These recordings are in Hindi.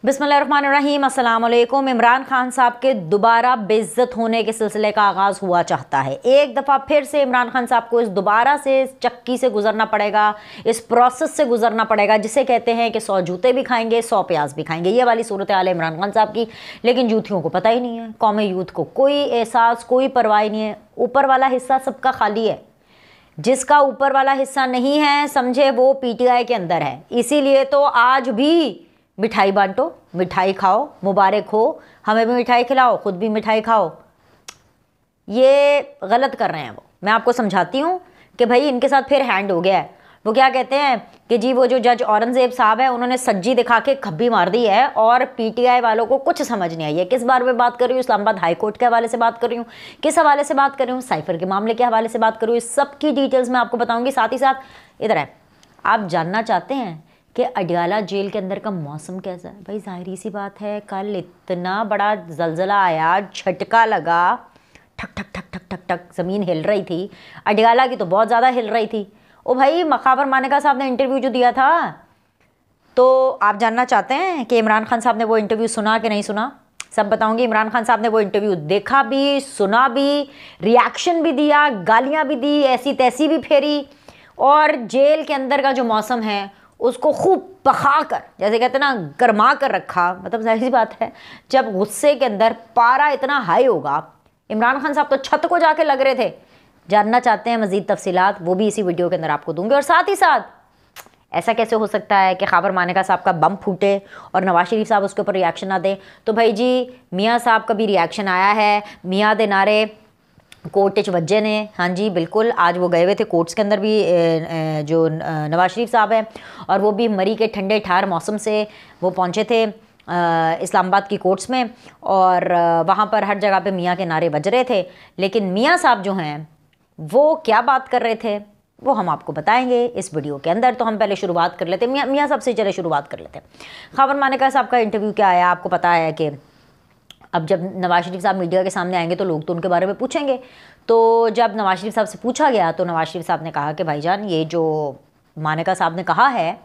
बिस्मिल्लाहिर्रहमानिर्रहीम। अस्सलाम वालेकुम। इमरान खान साहब के दोबारा बेइज्जत होने के सिलसिले का आगाज़ हुआ चाहता है। एक दफ़ा फिर से इमरान खान साहब को इस दोबारा से इस चक्की से गुजरना पड़ेगा, इस प्रोसेस से गुजरना पड़ेगा जिसे कहते हैं कि 100 जूते भी खाएंगे 100 प्याज भी खाएंगे। ये वाली सूरत हाल है इमरान खान साहब की। लेकिन यूथियों को पता ही नहीं है, कौमी यूथ को कोई एहसास, कोई परवाह नहीं है। ऊपर वाला हिस्सा सबका खाली है। जिसका ऊपर वाला हिस्सा नहीं है समझे वो PTI के अंदर है। इसीलिए तो आज भी मिठाई बांटो, मिठाई खाओ, मुबारक हो, हमें भी मिठाई खिलाओ, खुद भी मिठाई खाओ। ये गलत कर रहे हैं वो। मैं आपको समझाती हूँ कि भाई इनके साथ फिर हैंड हो गया है। वो क्या कहते हैं कि जी वो जो जज औरंगजेब साहब है उन्होंने सज्जी दिखा के खब्बी मार दी है और PTI वालों को कुछ समझ नहीं आई है। किस बारे में बात कर रही हूँ? इस्लामाबाद हाई कोर्ट के हवाले से बात कर रही हूँ। किस हवाले से बात कर रही हूँ? साइफर के मामले के हवाले से बात कर रही हूँ। इस सब की डिटेल्स मैं आपको बताऊँगी। साथ ही साथ इधर है, आप जानना चाहते हैं कि अडियाला जेल के अंदर का मौसम कैसा है? भाई जाहिर सी बात है, कल इतना बड़ा जलजला आया, झटका लगा, ठक ठक ठक ठक ठक ठक ज़मीन हिल रही थी। अडियाला की तो बहुत ज़्यादा हिल रही थी। ओ भाई, मखाबर मानेका साहब ने इंटरव्यू जो दिया था, तो आप जानना चाहते हैं कि इमरान खान साहब ने वो इंटरव्यू सुना कि नहीं सुना? सब बताऊंगी। इमरान खान साहब ने वो इंटरव्यू देखा भी, सुना भी, रिएक्शन भी दिया, गालियाँ भी दी, ऐसी तैसी भी फेरी, और जेल के अंदर का जो मौसम है उसको खूब पका कर, जैसे कहते हैं ना, गर्मा कर रखा। मतलब जाहिर सी बात है, जब गुस्से के अंदर पारा इतना हाई होगा, इमरान खान साहब तो छत को जाके लग रहे थे। जानना चाहते हैं मज़ीद तफसीलात, वो भी इसी वीडियो के अंदर आपको दूंगे। और साथ ही साथ ऐसा कैसे हो सकता है कि खबर मानेका साहब का बम फूटे और नवाज शरीफ साहब उसके ऊपर रिएक्शन ना दें? तो भाई जी, मियाँ साहब का भी रिएक्शन आया है। मियाँ दे नारे कोर्ट च वज्जे ने। हाँ जी बिल्कुल, आज वो गए हुए थे कोर्ट्स के अंदर भी, जो नवाज शरीफ साहब हैं, और वो भी मरी के ठंडे ठार मौसम से वो पहुँचे थे इस्लामाबाद की कोर्ट्स में, और वहाँ पर हर जगह पे मियाँ के नारे बज रहे थे। लेकिन मियाँ साहब जो हैं वो क्या बात कर रहे थे वो हम आपको बताएंगे इस वीडियो के अंदर। तो हम पहले शुरुआत कर लेते हैं, मियाँ साहब से चले शुरुआत कर लेते हैं। खबर मानेका साहब का इंटरव्यू क्या आया, आपको पता है कि अब जब नवाज शरीफ साहब मीडिया के सामने आएंगे तो लोग तो उनके बारे में पूछेंगे। तो जब नवाज शरीफ साहब से पूछा गया तो नवाज शरीफ साहब ने कहा कि भाईजान, ये जो मानेका साहब ने कहा है,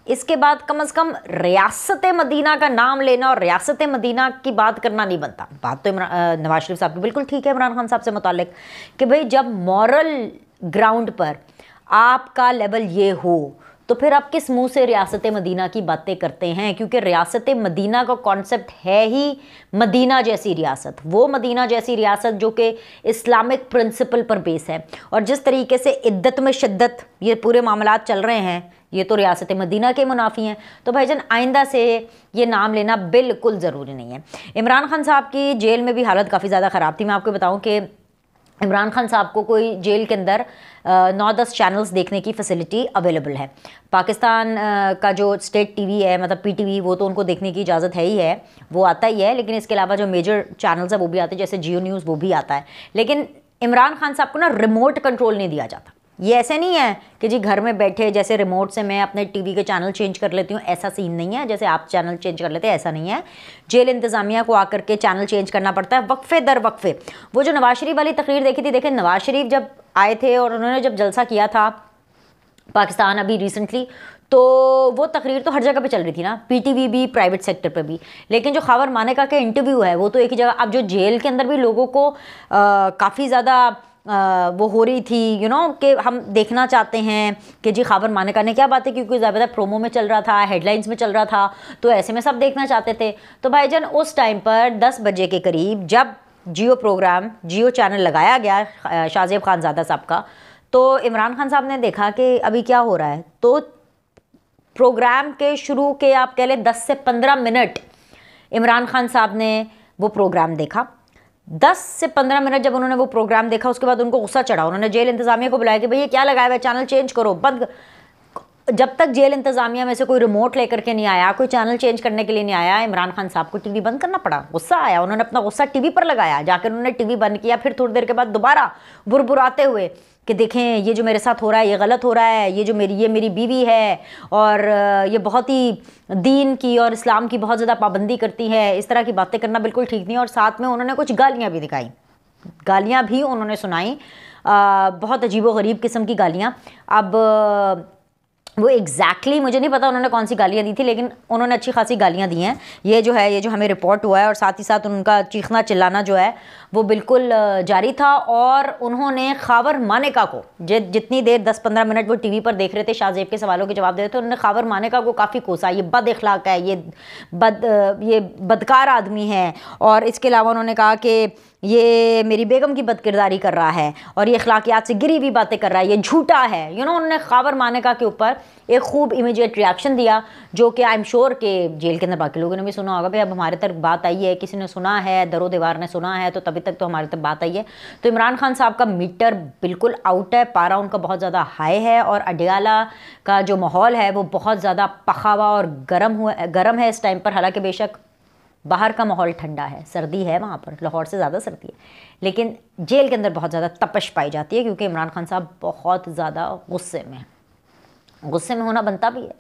इसके बाद कम से कम रियासत मदीना का नाम लेना और रियासत मदीना की बात करना नहीं बनता। बात तो नवाज शरीफ साहब की बिल्कुल ठीक है इमरान खान साहब से मुतालिक कि भाई जब मॉरल ग्राउंड पर आपका लेवल ये हो तो फिर आप किस मुंह से रियासत मदीना की बातें करते हैं? क्योंकि रियासत मदीना का कॉन्सेप्ट है ही मदीना जैसी रियासत, वो मदीना जैसी रियासत जो कि इस्लामिक प्रिंसिपल पर बेस है। और जिस तरीके से इद्दत में शिद्दत ये पूरे मामलात चल रहे हैं, ये तो रियासत मदीना के मुनाफी हैं। तो भाईजान आइंदा से ये नाम लेना बिल्कुल ज़रूरी नहीं है। इमरान खान साहब की जेल में भी हालत काफ़ी ज़्यादा ख़राब थी। मैं आपको बताऊँ कि इमरान खान साहब को कोई जेल के अंदर 9-10 चैनल्स देखने की फैसिलिटी अवेलेबल है। पाकिस्तान का जो स्टेट TV है, मतलब PTV, वो तो उनको देखने की इजाज़त है ही है, वो आता ही है। लेकिन इसके अलावा जो मेजर चैनल्स है वो भी आते हैं, जैसे जियो न्यूज़ वो भी आता है। लेकिन इमरान खान साहब को ना रिमोट कंट्रोल नहीं दिया जाता। ये ऐसे नहीं है कि जी घर में बैठे जैसे रिमोट से मैं अपने TV के चैनल चेंज कर लेती हूँ, ऐसा सीन नहीं है। जैसे आप चैनल चेंज कर लेते हैं, ऐसा नहीं है। जेल इंतज़ामिया को आकर के चैनल चेंज करना पड़ता है वक्फे दर वक्फे। वो जो नवाज शरीफ वाली तकरीर देखी थी, देखें नवाज शरीफ जब आए थे और उन्होंने जब जलसा किया था पाकिस्तान अभी रिसेंटली, तो वो तकरीर तो हर जगह पे चल रही थी ना, PTV भी, प्राइवेट सेक्टर पे भी। लेकिन जो खबर मानेका के इंटरव्यू है वो तो एक ही जगह। अब जो जेल के अंदर भी लोगों को काफ़ी ज़्यादा वो हो रही थी कि हम देखना चाहते हैं कि जी खबर मानेका ने क्या बात है, क्योंकि ज़्यादा प्रोमो में चल रहा था, हेडलाइंस में चल रहा था, तो ऐसे में सब देखना चाहते थे। तो भाईजान उस टाइम पर 10 बजे के करीब जब जियो चैनल लगाया गया शाहजेब खानज़ादा साहब का, तो इमरान खान साहब ने देखा कि अभी क्या हो रहा है। तो प्रोग्राम के शुरू के आप कह लें 10 से 15 मिनट इमरान खान साहब ने वो प्रोग्राम देखा। 10 से 15 मिनट जब उन्होंने वो प्रोग्राम देखा, उसके बाद उनको गुस्सा चढ़ा। उन्होंने जेल इंतज़ामिया को बुलाया कि भैया क्या लगाया हुआ है, चैनल चेंज करो, बंद। जब तक जेल इंतज़ामिया में से कोई रिमोट लेकर के नहीं आया, कोई चैनल चेंज करने के लिए नहीं आया, इमरान खान साहब को TV बंद करना पड़ा। गुस्सा आया, उन्होंने अपना गुस्सा TV पर लगाया, जाकर उन्होंने TV बंद किया। फिर थोड़ी देर के बाद दोबारा बुरबुराते हुए कि देखें ये जो मेरे साथ हो रहा है ये गलत हो रहा है, ये मेरी बीवी है और ये बहुत ही दीन की और इस्लाम की बहुत ज़्यादा पाबंदी करती है, इस तरह की बातें करना बिल्कुल ठीक नहीं है। और साथ में उन्होंने कुछ गालियाँ भी दिखाई, गालियाँ भी उन्होंने सुनाई, बहुत अजीबो गरीब किस्म की गालियाँ। अब वो एग्जैक्टली मुझे नहीं पता उन्होंने कौन सी गालियाँ दी थी, लेकिन उन्होंने अच्छी खासी गालियाँ दी हैं। ये जो हमें रिपोर्ट हुआ है, और साथ ही साथ उनका चीखना चिल्लाना जो है वो बिल्कुल जारी था। और उन्होंने खावर मानेका को जितनी देर 10-15 मिनट वो टीवी पर देख रहे थे, शाहजेब के सवालों के जवाब दे रहे थे, उन्होंने खावर मानेका को काफ़ी कोसा, ये बद इखलाक है, ये बदकार आदमी है। और इसके अलावा उन्होंने कहा कि ये मेरी बेगम की बदकिरदारी कर रहा है और ये अखलाकियात से गिरी हुई बातें कर रहा है, ये झूठा है। उन्होंने खावर मानेका के ऊपर एक खूब इमीडिएट रिएक्शन दिया, जो कि आई एम श्योर कि जेल के अंदर बाकी लोगों ने भी सुना होगा। भाई अब हमारे तक बात आई है, किसी ने सुना है, दरो दीवार ने सुना है, तो तभी तक तो हमारे तक बात आई है। तो इमरान खान साहब का मीटर बिल्कुल आउट है, पारा उनका बहुत ज़्यादा हाई है, और अडियाला का जो माहौल है वो बहुत ज़्यादा पखावा और गर्म है इस टाइम पर। हालांकि बेशक बाहर का माहौल ठंडा है, सर्दी है वहाँ पर, लाहौर से ज़्यादा सर्दी है, लेकिन जेल के अंदर बहुत ज़्यादा तपश पाई जाती है, क्योंकि इमरान खान साहब बहुत ज़्यादा गुस्से में हैं। गुस्से में होना बनता भी है,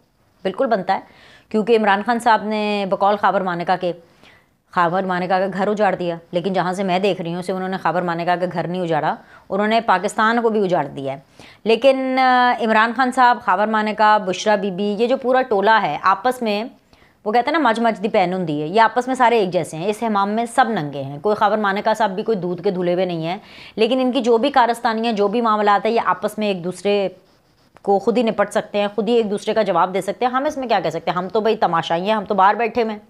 बिल्कुल बनता है, क्योंकि इमरान खान साहब ने बकौल खावर मानेका का घर उजाड़ दिया। लेकिन जहाँ से मैं देख रही हूँ, सिर्फ उन्होंने खावर मानेका का घर नहीं उजाड़ा, उन्होंने पाकिस्तान को भी उजाड़ दिया है। लेकिन इमरान खान साहब, खावर मानेका, बुशरा बीबी, ये जो पूरा टोला है, आपस में वो कहते हैं ना, मज दी पैन होती है, ये आपस में सारे एक जैसे हैं। इस हमाम में सब नंगे हैं, कोई खावर मानेका साहब भी कोई दूध के धुले हुए नहीं है। लेकिन इनकी जो भी कारस्तानी है, जो भी मामलात है, ये आपस में एक दूसरे को खुद ही निपट सकते हैं, खुद ही एक दूसरे का जवाब दे सकते हैं। हम इसमें क्या कह सकते हैं? हम तो भाई तमाशाई हैं, हम तो बाहर बैठे हुए हैं।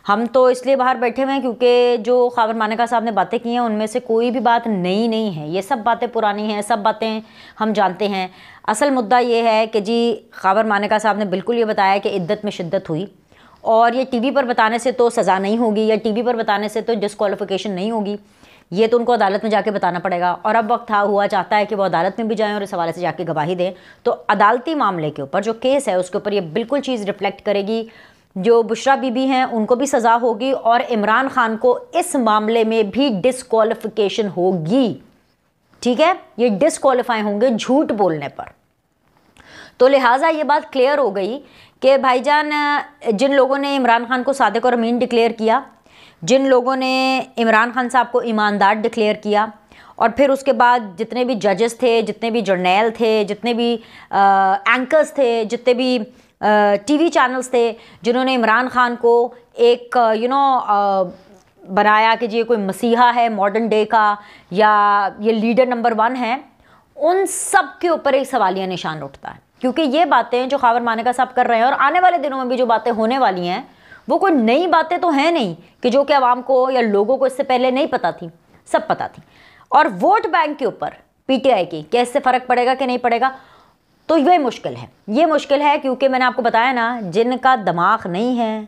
हम तो इसलिए बाहर बैठे हुए हैं क्योंकि जो खावर मानेका साहब ने बातें की हैं, उनमें से कोई भी बात नई नहीं है, ये सब बातें पुरानी हैं, सब बातें हम जानते हैं। असल मुद्दा ये है कि जी खावर मानेका साहब ने बिल्कुल ये बताया कि इद्दत में शिद्दत हुई, और ये टीवी पर बताने से तो सज़ा नहीं होगी, या टीवी पर बताने से तो डिस्क्वालिफिकेशन नहीं होगी, ये तो उनको अदालत में जाके बताना पड़ेगा। और अब वक्त हुआ चाहता है कि वो अदालत में भी जाएं और इस हवाले से जाके गवाही दें। तो अदालती मामले के ऊपर जो केस है, उसके ऊपर ये बिल्कुल चीज़ रिफ्लेक्ट करेगी। जो बुशरा बीबी हैं उनको भी सज़ा होगी, और इमरान खान को इस मामले में भी डिस्क्वालिफिकेशन होगी। ठीक है, ये डिस्क्वालीफाई होंगे झूठ बोलने पर। तो लिहाजा ये बात क्लियर हो गई कि भाईजान, जिन लोगों ने इमरान खान को सादिक और अमीन डिक्लेयर किया, जिन लोगों ने इमरान खान साहब को ईमानदार डिक्लेयर किया, और फिर उसके बाद जितने भी जजेस थे, जितने भी जर्नैल थे, जितने भी एंकर्स थे, जितने भी टीवी चैनल्स थे, जिन्होंने इमरान खान को एक बनाया कि ये कोई मसीहा है मॉडर्न डे का, या ये लीडर नंबर 1 है, उन सब के ऊपर एक सवालिया निशान उठता है। क्योंकि ये बातें जो खावर मानेका साहब कर रहे हैं, और आने वाले दिनों में भी जो बातें होने वाली हैं, वो कोई नई बातें तो हैं नहीं कि जो कि आवाम को या लोगों को इससे पहले नहीं पता थी, सब पता थी। और वोट बैंक के ऊपर पीटीआई की क्या इससे फ़र्क पड़ेगा कि नहीं पड़ेगा, तो ये मुश्किल है, क्योंकि मैंने आपको बताया ना, जिनका दिमाग नहीं है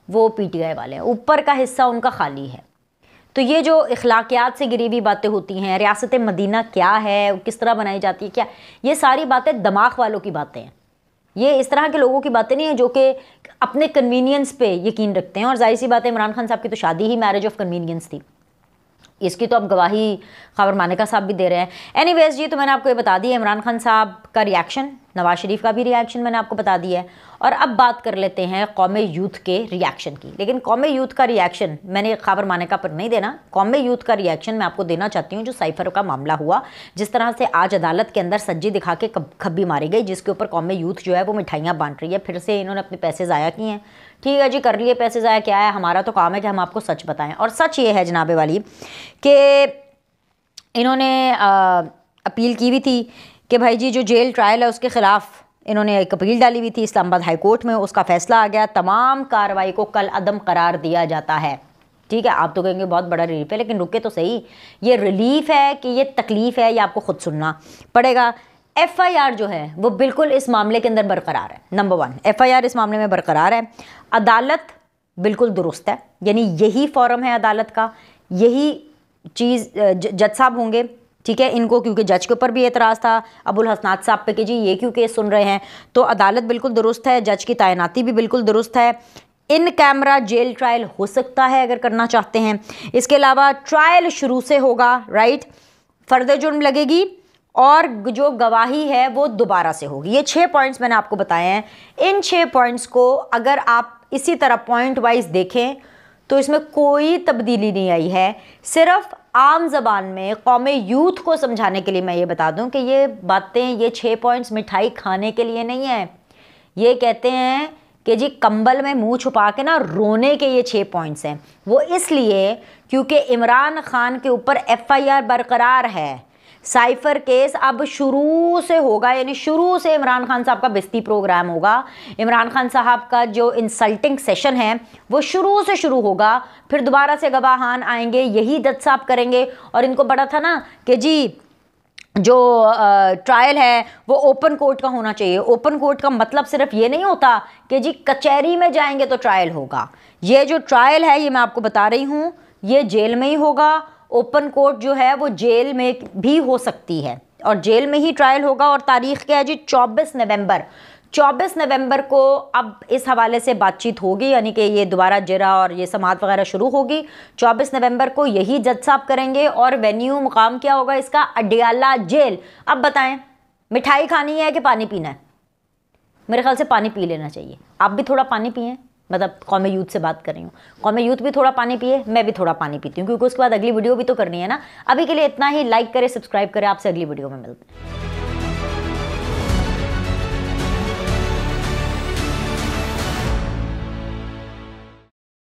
वो पीटीआई वाले हैं, ऊपर का हिस्सा उनका खाली है। तो ये जो इखलाकियात से गिरी हुई बातें होती हैं, रियासत मदीना क्या है, किस तरह बनाई जाती है, क्या, ये सारी बातें दिमाग वालों की बातें हैं। ये इस तरह के लोगों की बातें नहीं है जो कि अपने कन्वीनियंस पे यकीन रखते हैं। और जाहिर सी बात है, इमरान खान साहब की तो शादी ही मैरिज ऑफ कन्वीनियंस थी, इसकी तो अब गवाही खावर मानेका साहब भी दे रहे हैं। एनीवेज जी, तो मैंने आपको ये बता दिया इमरान खान साहब का रिएक्शन, नवाज शरीफ का भी रिएक्शन मैंने आपको बता दिया है। और अब बात कर लेते हैं कौमी यूथ के रिएक्शन की। लेकिन कौमी यूथ का रिएक्शन मैंने खावर मानेका पर नहीं देना, कौमी यूथ का रिएक्शन मैं आपको देना चाहती हूँ जो साइफर का मामला हुआ, जिस तरह से आज अदालत के अंदर सज्जी दिखा के खब्बी मारी गई, जिसके ऊपर कौमी यूथ जो है वो मिठाइयाँ बांट रही है। फिर से इन्होंने अपने पैसे ज़ाया किए हैं। ठीक है जी, कर लिए पैसे ज़ाया, क्या है, हमारा तो काम है कि हम आपको सच बताएं। और सच ये है जनाबे वाली कि इन्होंने अपील की हुई थी कि भाई जी जो जेल ट्रायल है उसके ख़िलाफ़ इन्होंने एक अपील डाली हुई थी इस्लामाबाद हाई कोर्ट में, उसका फ़ैसला आ गया, तमाम कार्रवाई को कल अदम करार दिया जाता है। ठीक है, आप तो कहेंगे बहुत बड़ा रिलीफ है, लेकिन रुके तो सही, ये रिलीफ है कि ये तकलीफ़ है, ये आपको ख़ुद सुनना पड़ेगा। FIR जो है वो बिल्कुल इस मामले के अंदर बरकरार है। नंबर 1, FIR इस मामले में बरकरार है। अदालत बिल्कुल दुरुस्त है, यानी यही फॉरम है अदालत का, यही चीज़ जज साहब होंगे। ठीक है, इनको क्योंकि जज के ऊपर भी एतराज़ था अबुल हसनात साहब पे कि जी ये क्यों केस सुन रहे हैं, तो अदालत बिल्कुल दुरुस्त है, जज की तैनाती भी बिल्कुल दुरुस्त है। इन कैमरा जेल ट्रायल हो सकता है अगर करना चाहते हैं। इसके अलावा ट्रायल शुरू से होगा, राइट, फर्द जुर्म लगेगी, और जो गवाही है वो दोबारा से होगी। ये 6 पॉइंट्स मैंने आपको बताए हैं। इन 6 पॉइंट्स को अगर आप इसी तरह पॉइंट वाइज देखें तो इसमें कोई तब्दीली नहीं आई है। सिर्फ आम ज़बान में कौम यूथ को समझाने के लिए मैं ये बता दूं कि ये बातें, ये 6 पॉइंट्स मिठाई खाने के लिए नहीं है। ये कहते हैं कि जी कंबल में मुंह छुपा के ना रोने के ये 6 पॉइंट्स हैं। वो इसलिए क्योंकि इमरान खान के ऊपर FIR बरकरार है। साइफर केस अब शुरू से होगा, यानी शुरू से इमरान खान साहब का बिस्ती प्रोग्राम होगा। इमरान खान साहब का जो इंसल्टिंग सेशन है वो शुरू से शुरू होगा। फिर दोबारा से गवाहान आएंगे, यही जज साहब करेंगे। और इनको बड़ा था ना कि जी जो ट्रायल है वो ओपन कोर्ट का होना चाहिए। ओपन कोर्ट का मतलब सिर्फ ये नहीं होता कि जी कचहरी में जाएंगे तो ट्रायल होगा। ये जो ट्रायल है ये मैं आपको बता रही हूँ, ये जेल में ही होगा। ओपन कोर्ट जो है वो जेल में भी हो सकती है और जेल में ही ट्रायल होगा। और तारीख क्या है जी? 24 नवंबर। 24 नवंबर को अब इस हवाले से बातचीत होगी, यानी कि ये दोबारा जिरा और ये समाअत वगैरह शुरू होगी। 24 नवंबर को यही जज साहब करेंगे और वेन्यू मुकाम क्या होगा इसका? अडियाला जेल। अब बताएं, मिठाई खानी है कि पानी पीना है? मेरे ख्याल से पानी पी लेना चाहिए। आप भी थोड़ा पानी पिएं, मतलब कौम यूथ से बात कर रही हूँ। कौम यूथ भी थोड़ा पानी पिए, मैं भी थोड़ा पानी पीती हूँ, क्योंकि उसके बाद अगली वीडियो भी तो करनी है ना। अभी के लिए इतना ही। लाइक करें, सब्सक्राइब करें। आपसे अगली वीडियो में मिलते हैं।